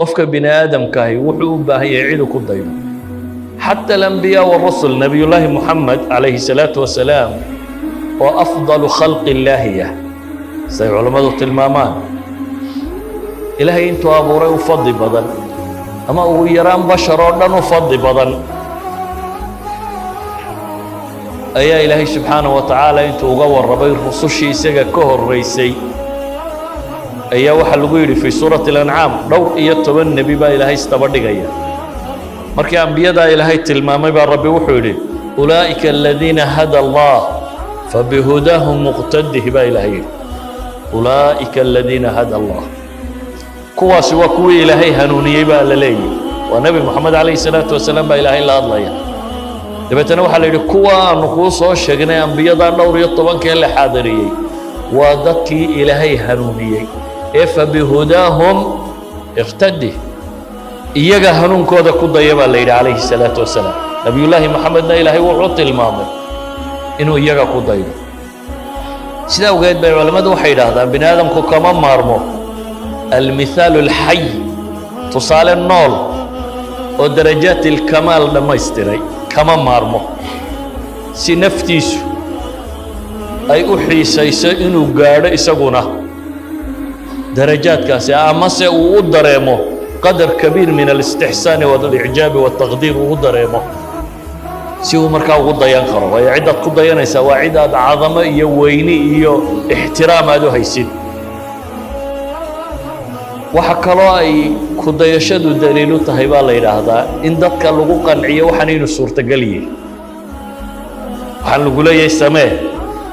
qofka bini aadamkaahi wuxuu u baahan yahay cid uu ku daydo حتى الأنبياء والرسل نبي الله محمد عليه الصلاة والسلام وأفضل خلق الله سي علماء التلمامان إلهي أنتو أبو رأي وفضي بدن أما هو يرام بشر ودن وفضي بدن أيا إلهي سبحانه وتعالى أنتو غور ربي الرسوشي سيغا كهر ريسي أيا وحل غيري في سورة الأنعام دور إياتو النبي با إلهي استبردق أيا markii ambiyada ilaahay tilmaamay baa rabbi wuxuu yidhi ulaa'ika aladiina hada allah fabihudahum muqtadih baa ilaahay yidhi ulaa'ika aladiina hada allah kuwaasi waa kuwii ilaahay hanuuniyey baa la leeyahy waa nebi moxamed calayhi salaatu wasalaam baa ilaahay la hadlaya dabeetana waxaa la yidhi kuwa aanu kuu soo sheegnay ambiyadaa dhowr iyo tobankee la xaadiriyey waa dadkii ilaahay hanuuniyey ee fabihudaahum iqtadih iyaga hanuunkooda ku daya baa la yidhi calayhi salaatu wasalaam nabiyullaahi maxamedna ilaahay wuxuu tilmaamay inuu iyaga ku daydo sidaa ogeed bay culimmadu waxay yidhaahdaan bini aadamku kama maarmo almithaalu alxay tusaale nool oo darajaat ilkamaal dhammaystiray kama maarmo si naftiisu ay u xiisayso inuu gaadho isaguna darajaadkaasi amase uu u dareemo قدر كبير من الاستحسان والإعجاب والتقدير وضريمه سيو مركا وضا ينخر وهي عدة قضا ينسى وعدة عظمة يويني يو احترام هذا هيسين وحكى الله قضا يشد دليل تهيبا الله هذا إن دتك لغو قنعية وحنين الصورة قليل وحن نقول يا سماه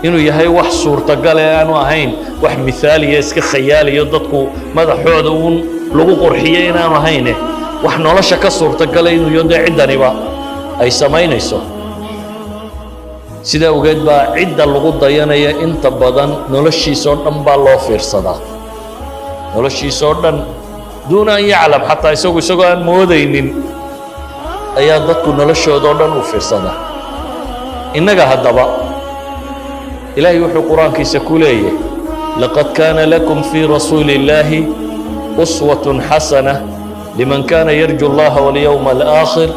إنه يهي وح صورة قليل أنا هين وح مثالي يسك خيالي يضدكو ماذا حوضون lagu qurxiyay inaan ahayne wax nolosha ka suurtagalay inuu yoodo ciddaniba ay samaynayso sida ogeed baa cidda lagu dayanaya inta badan noloshiisoo dhan baa loo fiirsadaa noloshiisoo dhan duuna an yaclam xataa isagoo aan moodaynin ayaa dadku noloshoodoo dhan u fiirsadaa innaga haddaba ilaahay wuxuu qur-aankiisa ku leeyahay laqad kaana lakum fii rasuuli illaahi أسوة حسنة لمن كان يرجو الله واليوم الآخر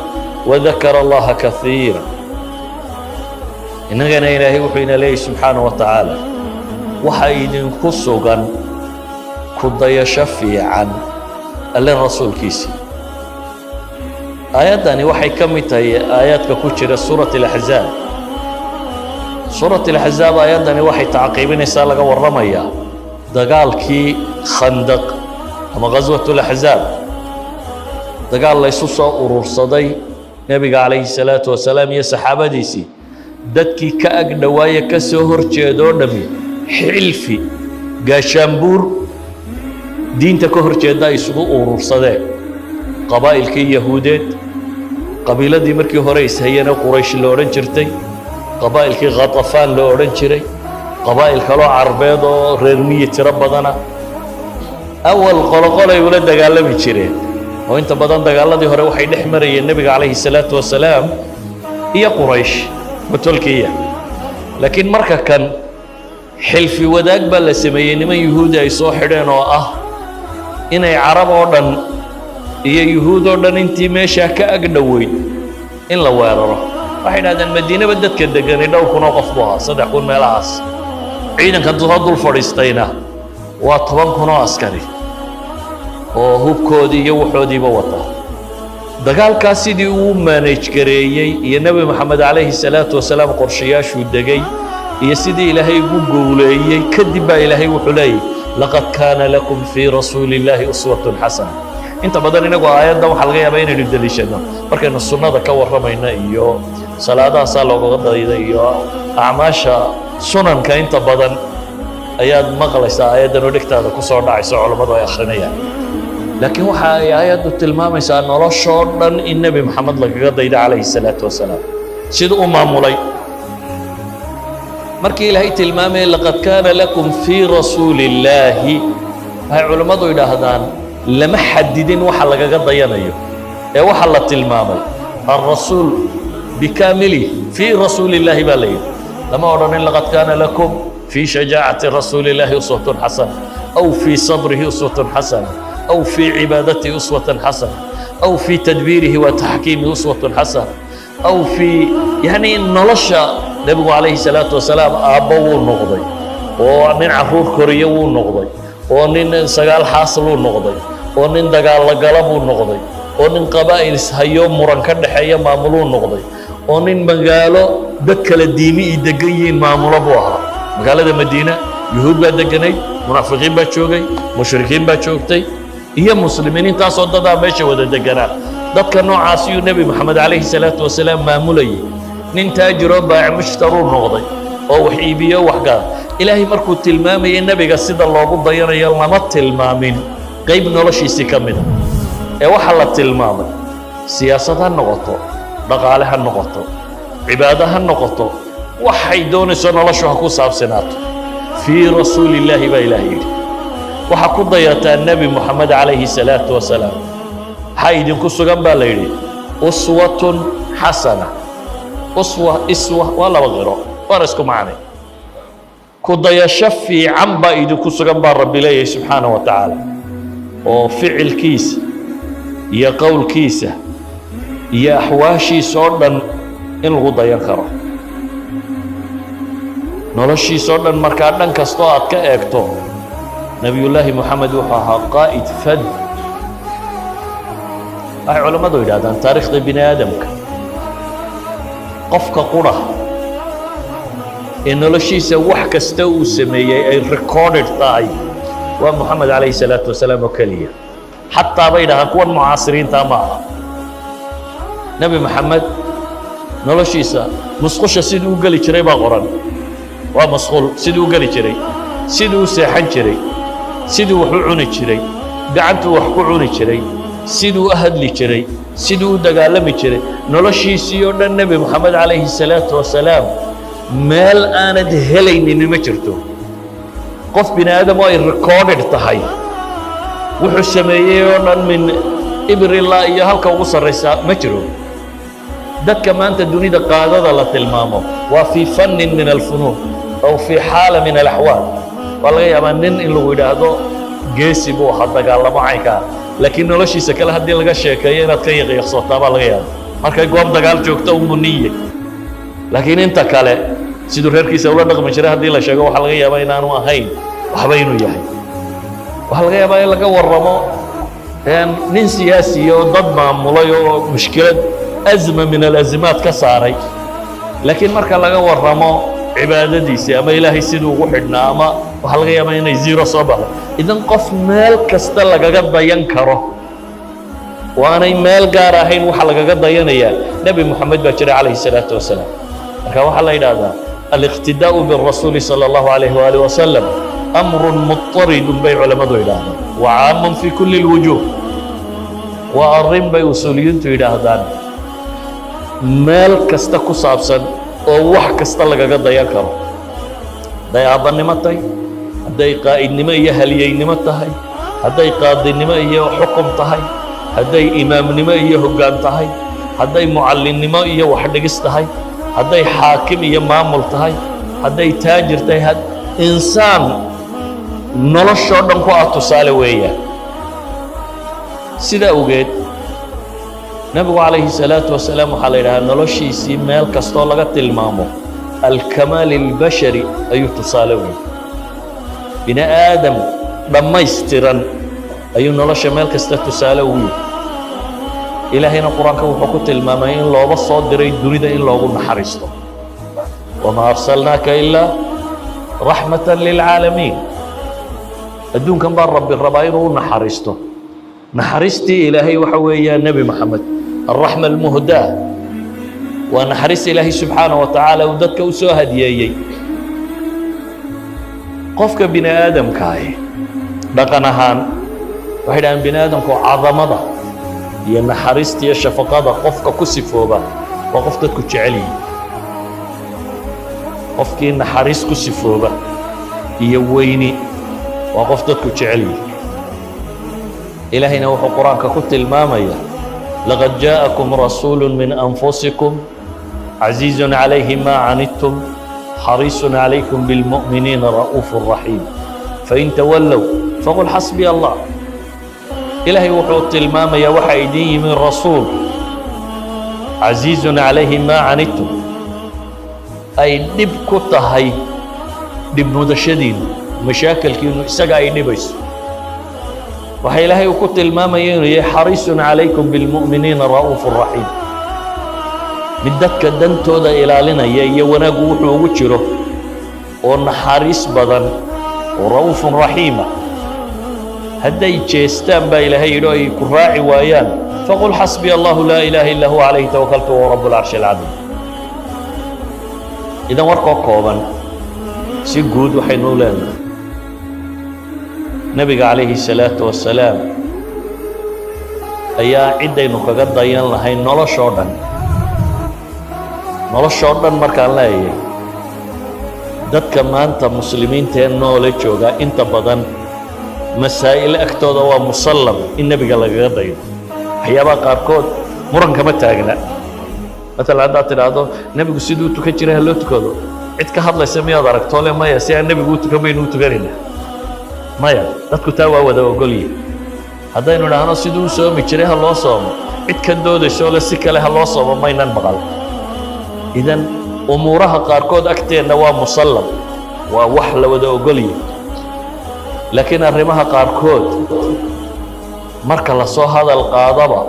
وذكر الله كثيرا إننا إلهي وحينا ليه سبحانه وتعالى وحيد خصوغا كضي شفيعا ألا الرسول كيسي آيات داني وحي كمتها آيات ككتشرة سورة الأحزاب سورة الأحزاب آيات داني وحي تعقيبين سالك والرمية دقال كي خندق أما غزوة الأحزاب دقال الله يسوس أرور صدي نبي عليه الصلاة والسلام يا صحابة ديسي دتكي كأق دوايا كسهر تشيدور نبي حلفي قاشامبور دين تكهر تشيدا يسوق أرور صدي قبائل كي يهودات قبيلة دي مركي هريس هينا قريش لورن جرتي قبائل كي غطفان لورن جري قبائل كلو عربيضو ريرمية تربضنا أول قلقلة يولد دجالة بيشرين وأنت بدن دجالة دي هره وحيد حمر النبي عليه الصلاة والسلام هي قريش متولكية لكن مركا كان حلف وداك بل سمين من يهودا يصوحرين إن عرب أردن هي يهود أردن أنت ماشى كأجدوي إن لوارره واحد هذا المدينة بدت كده كان يدور كنا قفبها صدق كون ملاص عيدا كنت تفضل فلسطينه وطبعاً كنا عسكري وهو كودي يوحودي بوطا دقال كاسيدي ومانيج كريي يا نبي محمد عليه الصلاة والسلام قرشياش ودقي يا سيدي إلهي قولي كذب إلهي وحلي لقد كان لكم في رسول الله أسوة حسنة انت بدل نقول آيات دو حلقية بين الدليشنا مركن السنة كور رمينا إيو صلاة صلاة وغضا إيو أعماشا سنن كأنت بدل ayaad maqlaysaa aayadan oo dhigtaada ku soo dhacayso culimadu ay akhrinayaan laakiin waxa ay aayadu tilmaamaysaa noloshoo dhan in nabi maxamed lagaga dayda calayhi salaatu wasalaam sida uu maamulay markii ilaahay tilmaamay laqad kaana lakum fii rasuulillaahi waxay culimmadu yidhaahdaan lama xadidin waxa lagaga dayanayo ee waxa la tilmaamay alrasuul bikaamili fii rasuulillaahi baa layidhi lama odhanin laqad kaana lakum في شجاعة رسول الله أسوة حسنة أو في صبره أسوة حسنة أو في عبادته أسوة حسنة أو في تدبيره وتحكيمه أسوة حسنة أو في يعني نلشى نبي عليه الصلاة والسلام أبوه النقضي ونين عفور كوريو النقضي ونين سجال حاصل النقضي ونين دجال قلب النقضي ونين قبائل سهيوم مرنكد حيا معمولون النقضي ونين مقالو دكال الديني دقيين معمول أبوها مقالة المدينة يهود بدقني منافقين بتشوقي مشركين بتشوقتي هي مسلمين تاسو ددا meesha wada deganaa dadka noocaas iyo nabi maxamed alayhi salaatu wasalaam maamulayay nin taajiro baac mushtaru noqday oo wax iibiyo wax gaar ilaahay markuu tilmaamayay nabiga sida loogu dayanayo lama tilmaamin qayb noloshiisa kamid ee waxa la tilmaamay siyaasad ha noqoto dhaqaale ha noqoto cibaado ha noqoto waxay doonayso noloshu ha ku saabsanaato fi rasuulillahi wa ilaahi waxaa ku dayataa nebi moxamed calayhi salaatu wasalaam waxaa idinku sugan baa la yidhi uswatun xasana iswa waa laba qiro waana isku macnay ku dayasho fiican baa idinku sugan baa rabbi leeyahay subxaanahu wa tacaala oo ficilkiisa iyo qowlkiisa iyo axwaashiisa oo dhan in lagu dayan karo noloshiisa oo dhan markaa dhan kastoo aad ka eegto نبي الله محمد وحاها قائد فد علماء دويل هذا تاريخ بني آدم قفك قرى إنه لشي سوح كستو سمية أي ريكوردد طاي ومحمد عليه الصلاة والسلام وكلية حتى بينها كون معاصرين تماما نبي محمد نلشي سا مسخوش سيدو قلي شري بقران ومسخول سيدو قلي شري سيدو سيحن شري siduu wax u cuni jiray gacantuu wax ku cuni jiray siduu u hadli jiray siduu u dagaalami jiray noloshiisii oo dhan nebi moxamed calayhi salaatu wasalaam meel aanad helaynin ma jirto qof bini aadam oo ay recorded tahay wuxuu sameeyey oo dhan min ibrillah iyo halka ugu sarraysa ma jiro dadka maanta dunida qaadada la tilmaamo waa fii fannin min alfunuun aw fii xaala min alaxwaal waa laga yaabaa nin in lagu yidhaahdo geesi buu ahaa dagaalamo caynkaa laakiin noloshiisa kale haddii laga sheekeeyo inaad ka yaqiiqsootaa baa laga yaaba markay goob dagaal joogto u muniye laakiin inta kale siduu reerkiisa ula dhaqmi jiray haddii la sheego waxaa laga yaabaa inaanu ahayn waxba inuu yahay waxaa laga yaabaa in laga warramo nin siyaasiya oo dad maamulay oo mushkilad azma min alazimaad ka saaray laakiin marka laga warramo cibaadadiisa ama ilaahay siduu ugu xidhnaa ama waxaa laga yaabaa inay zero soo baxdo idan qof meel kasta lagaga dayan karo waanay meel gaar ahayn waxa lagaga dayanayaa nebi moxamed baa jira calayhi salaatu wasalaam marka waxaa la yidhaahdaa aliqtidaa'u birasuuli sala allahu calayhi waalihi wasalam amrun muttaridun bay culammadu yidhaahdaan wa caamun fi kulli lwujuuh waa arrin bay usuuliyiintu yidhaahdaan meel kasta ku saabsan oo wax kasta lagaga dayan karo hadday aabbannimo tahay hadday qaa'idnimo iyo haliyeynimo tahay hadday qaadinimo iyo xukum tahay hadday imaamnimo iyo hoggaan tahay hadday mucallinnimo iyo waxdhigis tahay hadday xaakim iyo maamul tahay hadday taajir tahay insaan noloshoo dhan ku ah tusaale weeyaan sida awgeed nabigu calayhi salaatu wasalaam waxaa la yidhahaa noloshiisii meel kastoo laga tilmaamo alkamaal albashari ayuu tusaale weeyey bini aadam dhammaystiran ayuu nolosha meel kasta tusaale ugu yahay ilaahayna qur-aanka wuxuu ku tilmaamay in looba soo diray dunida in loogu naxariisto wamaa arsalnaaka ilaa raxmatan lilcaalamiin adduunkan baa rabbi rabaa inuu u naxariisto naxariistii ilaahay waxa weeyaa nebi moxamed الرحمة المهداة ونحرس إلهي سبحانه وتعالى وددك وسو هديي قفك بني آدم كاي دقنهان وحيدان بني آدم كو عظمة يا نحرست يا شفقة قفك كسفوبا وقفتك كتشعلي قفك نحرس كسفوبا يا ويني وقفتك كتشعلي إلهينا وحو قرآنك كنت المامية لقد جاءكم رسول من أنفسكم عزيز عليه ما عنتم حريص عليكم بالمؤمنين رؤوف رحيم فإن تولوا فقل حسبي الله إلهي وحوت المام يا وحيدي من رسول عزيز عليه ما عنتم أي دب كتهي دب مدشدين مشاكل كينو إساق أي نبيس وحي إلهي وكت المام يا حريص عليكم بالمؤمنين رؤوف رحيم بدك دنتو دا إلى لنا يا ونقول وجره ونحريص بدن ورؤوف رحيم هدي جيستان با إلهي إلهي كراعي ويان فقل حسبي الله لا إله إلا هو عليه توكلت وهو رب العرش العظيم إذا ورقوا قوما سيقود وحينو لنا نبي عليه الصلاة والسلام أيا عدة نقاقات ضيان لهاي نولا شوردن مركان لاي دادك ما أنت مسلمين تين نولا جوغا انت بدن مسائل أكتودا ومسلم النبي قال لك غير حيابا قاركود مرن كما تاغنا مثلا عدا تراادو نبي سيدو تكجره لو تكدو عيد كهدلا سميا دركتوله ما يسي النبي قلت كبينو تغرينا ما يا dadku taa waa wada ogolyi hadaynu dhaano sidoo soomi jiray ha loo soomo cid ka doodayso la si kale ha loo soomo maynan maqal idan umuraha qaarkood agteena waa musallam waa wax la wada ogolyi laakiin arrimaha qaarkood marka la soo hadal qaadaba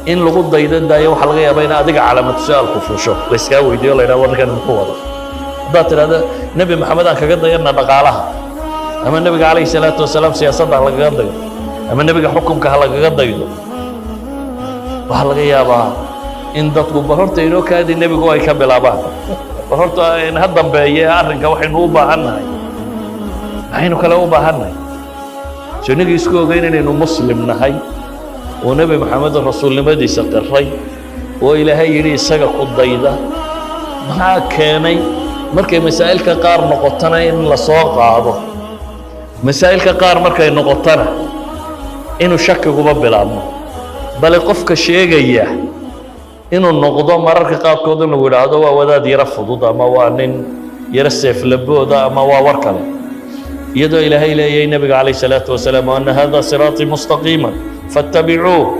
in lagu daydadayo waxa laga yaabaa in adiga calaamad su'aal ku fuusho la iska weydiiyo la yiraahdo warkan muxuu wado hadaa tiraahdo nabi maxamed aan kaga dayana dhaqaalaha ama nabiga calayhi salaatu wasalaam siyaasadda lagaga dayo ama nabiga xukunka lagaga dayo waxa laga yaabaa in dadku barorta inoo kaadi nabigu ay ka bilaabaan barorta in hadda beeyay arrinka waxaynu u baahannahay aynu kale u baahannahay sunnigi isku ogeyn inaynu muslim nahay oo nabi maxamed rasuulnimadiisa qiray oo ilaahay yiri isaga ku dayda maxaa keenay markay masaa'ilka qaar noqotana in la soo qaado masaa'ilka qaar markay noqotana inuu shakiga bilaabmo bal qofka sheegaya inuu noqdo mararka qaarkood inuu yiraahdo waa wadaad yara fudud ama waa nin yara seef labooda ama waa war kale يدو إلهي إليه النبي عليه الصلاة والسلام وأن هذا صراطي مستقيما فاتبعوه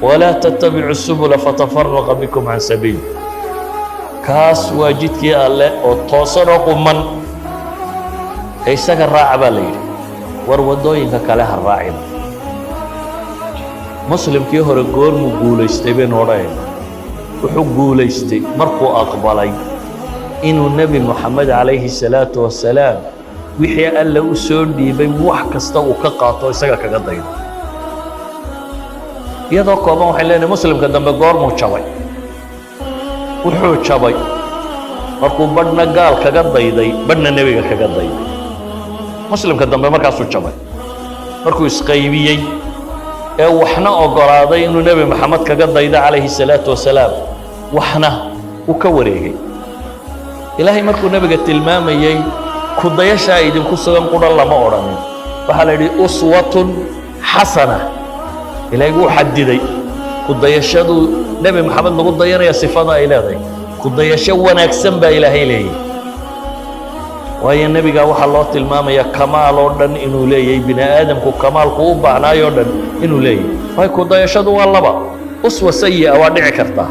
ولا تتبعوا السبل فتفرق بكم عن سبيل كاس واجدك يا الله وتصرق من هيسك الراعب لي ورودوين كلها الراعب مسلم كي هو الجور مقول يستبين وراين وحقول يستي مرقو أقبلي إنه النبي محمد عليه الصلاة والسلام wixii alla u soo dhiibay wax kasta uu ka qaato isaga kaga daydo iyadoo kooban waxay leeyahay muslimka dambe goormuu jabay wuxuu jabay markuu badhna gaal kaga dayday badhna nebiga kaga dayday muslimka dambe markaasuu jabay markuu isqaybiyey ee waxna ogolaaday inuu nebi maxamed kaga daydo calayhi salaatu wasalaam waxna uu ka wareegay ilaahay markuu nebiga tilmaamayey kudayasha idinku sugan qudhan lama odhanin waxaa la yidhi uswatun xasana ilaahay wuu xadiday kudayashadu nebi maxamed lagu dayanaya sifada ay leedahay kudayasho wanaagsan baa ilaahay leeyahay waayo nebiga waxaa loo tilmaamaya kamaal oo dhan inuu leeyahay bini aadamku kamaalku u baahnaayo dhan inuu leeyahay waayo kudayashadu waa laba uswa sayi'a waa dhici kartaa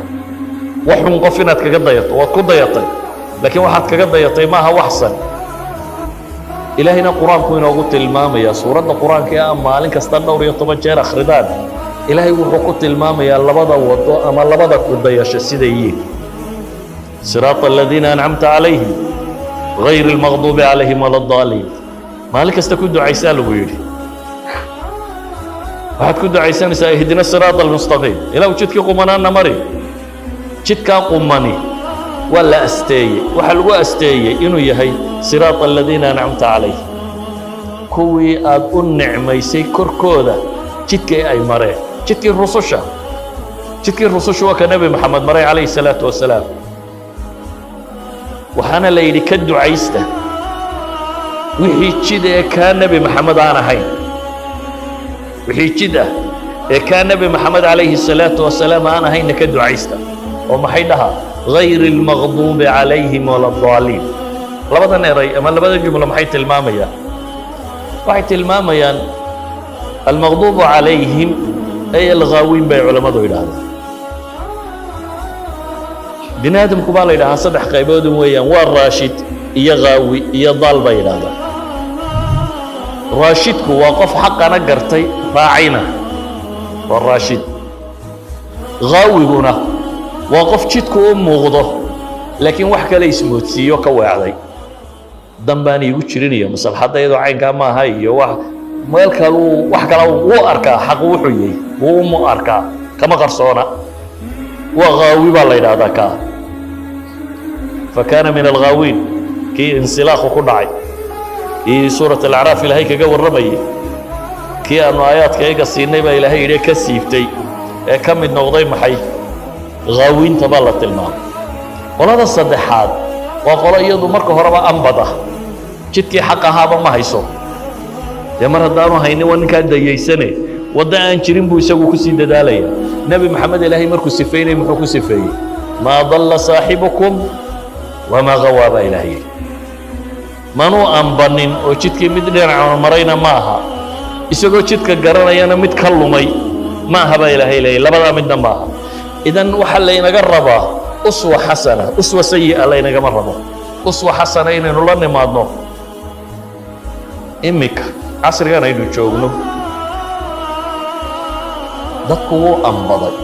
waxun qof inaad kaga dayato waad ku dayatay laakiin waxaad kaga dayatay maaha waxsan إلهنا قرآن كوين وقلت المام يا سورة القرآن كي مالين كستان دور يطبع جير أخردان إلهي وقلت المام يا لبضا وضوء أما لبضا كود يشسيدي صراط الذين أنعمت عليهم غير المغضوب عليهم ولا الضالين مالك استكود عيسى لويري واحد كود عيسى نساء اهدنا الصراط المستقيم إلا وجدك قمنا نمري جدك قمني ولا أستي وحلو أستي إنه يهي صراط الذين أنعمت عليه كوي أد النعميسي كركودا جدك أي مري جدك الرسوشة وكنبي محمد مري عليه الصلاة والسلام وحنا ليلي كدو عيسته وحي جده كان نبي محمد أنا هين وحي جده كان نبي محمد عليه الصلاة والسلام أنا هين كدو عيسته وما حيدها غير المغضوب عليهم ولا الضالين لبدا نيري اما لبدا جمله maxay tilmaamayaan almaqduubu calayhim ay alghaawiin bay culammadu yidhaahdeen. bini aadamku baa la yidhahaa saddex qayboodun weeyaan, waa raashid iyo ghaawi iyo daal bay yidhahdaan. raashidku waa qof xaqana gartay raacayna, waa raashid. ghaawiguna waa qof jidku u muuqdo laakiin wax kale ismoodsiiyo ka weecday. dan baan iigu jirinayo maslaxadayadu caynkaa maaha iyo meel kaluu wax kale wuu arkaa, xaqu wuxuu yahay wuu umu arkaa, kama qarsoona. waa ghaawi baa la yidhaahdaa kaa. فكان من الغاوين كي انسلاخ كدعي في سورة الأعراف إلهي كجور ربي كي أنو آيات كي قصيني با إلهي إليه كسيفتي كم من نغضي محي غاوين تبالت الماء ولا الصدحات وقال يدو مركو هربا أنبضة جدكي حقها ما هيسو يا مرة دانو هيني وان كان ديسني ودا أنشرين بو يسوي كسي دالي نبي محمد إلهي مركو سفيني محكو سفيني ما ضل صاحبكم وما غوى با إلهي manuu aanbanin oo jidkii mid dhinaca marayna ma aha, isagoo jidka garanayana mid ka lumay ma aha baa ilaahay leeyahay, labadaa midna ma aha. idan waxaa laynaga rabaa uswa xasana, uswa sayi'a laynagama rabo. uswa xasana inaynu la nimaadno imika casrigan aynu joogno. dadku wuu anbaday,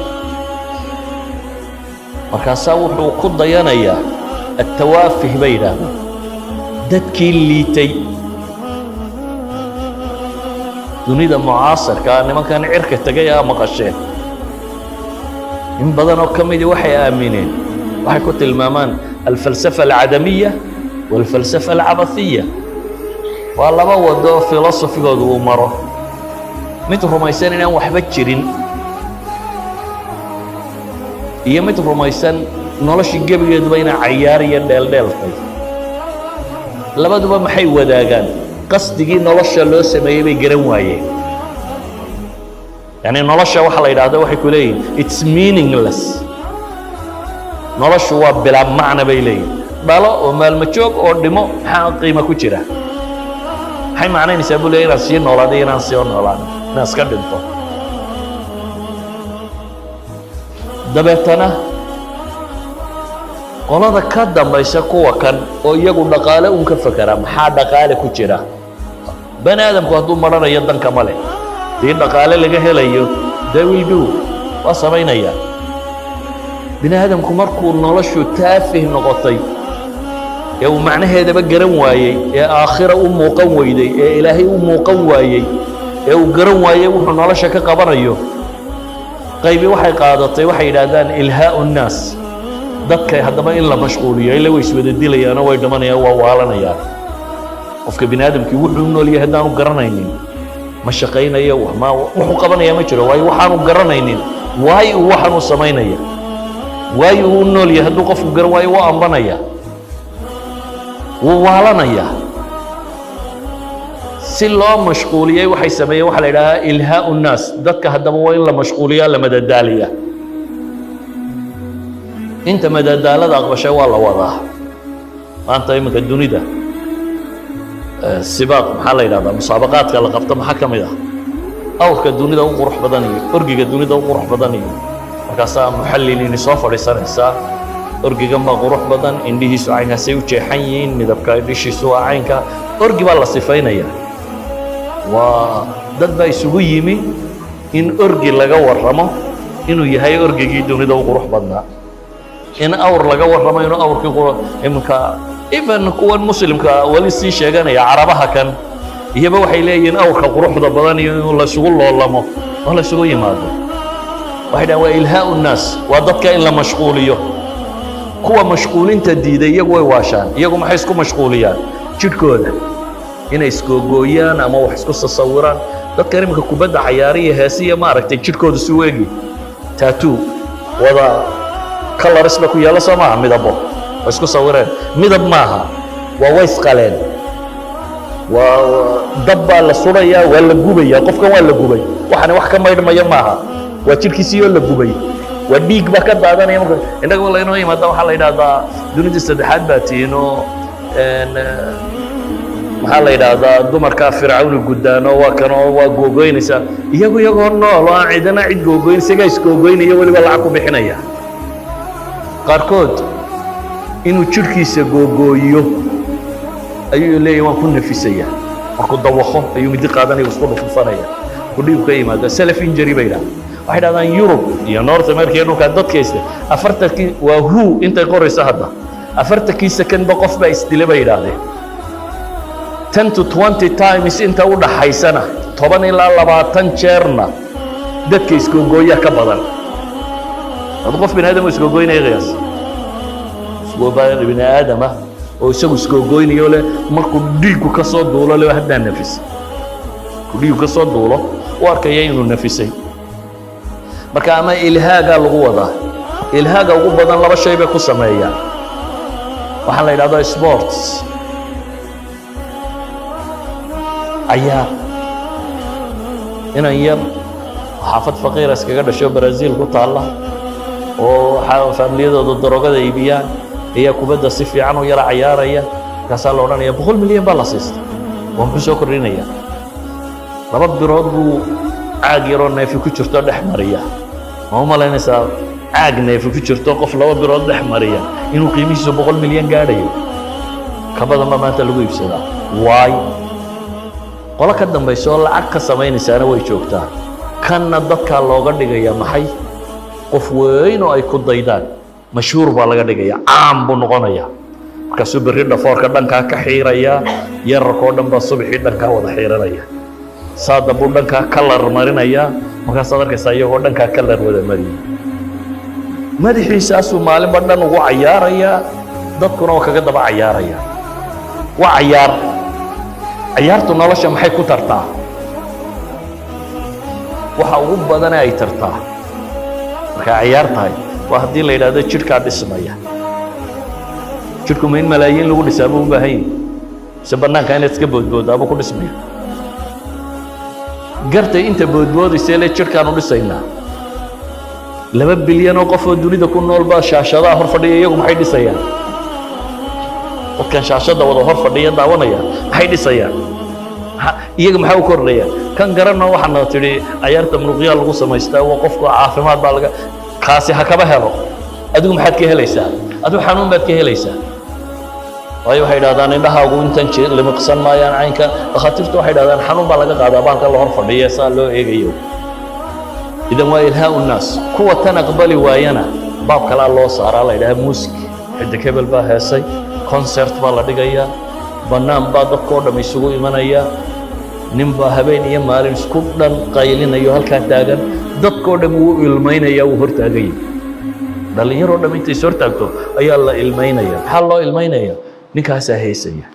markaasaa wuxuu ku dayanayaa attawaafih bay yidhaahdaan, dadkii liitay. dunida mucaasirka nimankan cirka tegay aa maqasheen in badan oo ka midii waxay aamineen, waxay ku tilmaamaan alfalsafa alcadamiya waalfalsafa alcabasiya. waa laba wado oo filosofigoodu uu maro, mid rumaysan inaan waxba jirin iyo mid rumaysan noloshii gebigeeduba inay cayaar iyo dheeldheeltay. labaduba maxay wadaagaan? qasdigii nolosha loo sameeyey bay garan waayeen. yani nolosha waxa la yidhaahdo waxay ku leeyihin it's meaningless. noloshu waa bilaa macna bay leeyihin. dhalo oo maalmo joog oo dhimo maxaa qiimo ku jira? maxay macnaynaysaa buu leeyahy inaan sii noolaado iyo inaan sii noolaan, inaan iska dhinto. dabeetana qolada ka dambaysa kuwa kan oo iyagu dhaqaale un ka fakera, maxaa dhaqaale ku jira? bani aadamku hadduu maranayo danka male, dii dhaqaale laga helayo they will do, waa samaynaya. bini aadamku markuu noloshu taafih noqotay ee uu macnaheedaba garan waayey, ee aakhira u muuqan weyday, ee ilaahay u muuqan waayey, ee uu garan waayey wuxuu nolosha ka qabanayo, qaybi waxay qaadatay waxay yidhaahdaan ilhaa'u nnaas. dadka haddaba in la mashquuliyo, ila way iswada dilayaanoo way dhimanayaan, waa waalanayaan. qofka bini aadamkii wuxuu u nool yahay haddaanu garanaynin ma shaqaynayo, wuxuu qabanaya ma jiro, waayo waxaanu garanaynin waayo uu waxaanu samaynaya. waayo uu u nool yahay hadduu qofku garan waayo waa ambanaya, wuu waalanaya. si loo mashquuliyey waxay sameeyeen waxa la yidhaahdaa ilhaa'u nnaas. dadka haddaba waa in la mashquuliyaa, la madadaaliya. inta madadaalada aqbashay waa la wadaa. maanta iminka dunida sibaaq maxaa la yidhahdaa, musaabaqaadka la qabto maxaa ka mid ah? awrka dunida u qurux badan iyo orgiga dunida u qurux badan iyo markaasaa muxalliliini soo fadhiisanaysaa. orgigan baa qurux badan, indhihiisu caynkaasay u jeexan yihiin, midabka indhishiisu waa caynka. orgi baa la sifaynaya. waa dad baa isugu yimi in orgi laga warramo inuu yahay orgigii dunida u qurux badnaa, in awr laga warramo inuu awrkii iminka even kuwan muslimka weli sii sheeganaya carabaha kan iyaba waxay leeyihiin awrka quruxda badan iyo inuu laysugu loolamo oo laysugu yimaado. waxay dhahaan waa ilhaa'u nnaas, waa dadka in la mashquuliyo. kuwa mashquulinta diiday iyagu way waashaan. iyagu maxay isku mashquuliyaan? jidhkooda inay isgoogooyaan ama wax isku sasawiraan. dadkan iminka kubadda cayaariya heesiya maaragtay jidhkooda si u egi tattoo wada colorsba ku yaalla soo maaha, midabo waa isku sawireen. midab maaha, waa way isqaleen. waa dab baa la surayaa, waa la gubayaa. qofkan waa la gubay, waxani wax ka maydhmaya maaha, waa jidhkiisii oo la gubay. waa dhiig baa ka daadanaya. marka innaga laynoo yimaada waxaa la yidhaahdaa dunida saddexaad baa tihiin oo maxaa la yidhaahdaa dumarkaa fircawni guddaano waa kanoo waa googoynaysaa iyagoo nool oo aan cidana cid googoyn isagaa isgoogoynaya weliba lacag ku bixinaya qaarkood inuu jidhkiisa googooyo ayuu leeyahy waan ku nafisayaa markuu dawaqo ayuu midi qaadanaya isku dhufufanaya ku dhiib ka yimaada self injury bay dhahdaan waxay dhahdaan Yurub iyo North America iyo dhulka dadkaysta afartankii waa WHO intay qoraysa hadda afartankii second ba qof baa isdilay bay yidhaahdeen 10 to 20 times inta u dhaxaysana 10 ilaa 20 jeerna dadka isgoogooya ka badan hada qof bini'aadam isgoogooynaya qiyaas bini'aadama oo isagu isgoogooynayo leh markuu dhiigu ka soo duulo leh haddaan nafis dhiigu ka soo duulo u arkaya inuu nafisay marka ama ilhaaga lagu wadaa ilhaaga ugu badan laba shay bay ku sameeyaan waxaa la yidhahdaa sports cayaar inan yar xaafad faqiira iskaga dhasho Brazil ku taalla oo faamiliyadooda darogada iibiyaan ayaa kubadda si fiican u yara cayaaraya kaasaa la odhanaya 100 milyan baa la siistay waan ku soo kordhinaya 2 bilood buu caag yaroo neefi ku jirto dhex mariya ma u malaynaysaa caag neefi ku jirto qof 2 bilood dhex mariya inuu qiimihiisu 100 milyan gaadhayo ka badan baa maanta lagu iibsadaa waay qola ka dambayso oo lacag ka samaynaysaana way joogtaa kanna dadkaa looga dhigaya maxay qof weyn oo ay ku daydaan mashhuur baa laga dhigaya caam buu noqonaya markaasuu berri dhafoorka dhankaa ka xiiraya yararkoo dhan baa subaxii dhankaa wada xiiranaya saada buu dhankaa kalar marinaya markaasaad arkaysaa iyagoo dhankaa kalar wada mariya madaxiisaasuu maalinba dhan ugu cayaaraya dadkuna waa kaga daba cayaaraya waa cayaar cayaartu nolosha maxay ku tartaa waxa ugu badane ay tartaa markay cayaar tahay waa haddii la yidhaahdo jidhkaa dhismaya jidhku ma in malaayiin lagu dhisaa buu u baahan yahay mise bannaanka inaad iska boodboodaabuu ku dhismaya gartay inta boodboodaysa le jidhkaanu dhisaynaa 2 bilyan oo qof oo dunida ku nool baa shaashadaha hor fadhiya iyagu maxay dhisayaan dadkan shaashada wada hor fadhiya daawanaya maxay dhisayaan iyaga maxaa u kordhaya kan garanna waxaana tidhi cayaarta muruqyaa lagu samaystaa waa qofku caafimaad baa laga kaasi ha kaba helo adigu maxaad ka helaysaa adigu xanuun baad ka helaysaa waayo waxay yidhahdaan indhahaagu intan limiqsan maayaan caynka dhakhaatiirtu waxay yidhahdaan xanuun baa laga qaadaa bahalka la hor fadhiya saa loo eegayo idan waa ilhaa unnaas kuwa tan aqbali waayana baab kalaa loo saaraa la yidhaha muusik xidig hebel baa heesay concert baa la dhigayaa bannaan baa dadkoo dham isugu imanaya nin baa habeen iyo maalin isku dhan qaylinayo halkaa taagan dadkoo dham wuu ilmaynaya wuu hortaagaya dhallinyaroo dham intay is hortaagto ayaa la ilmaynaya maxaa loo ilmaynaya ninkaasaa heysaya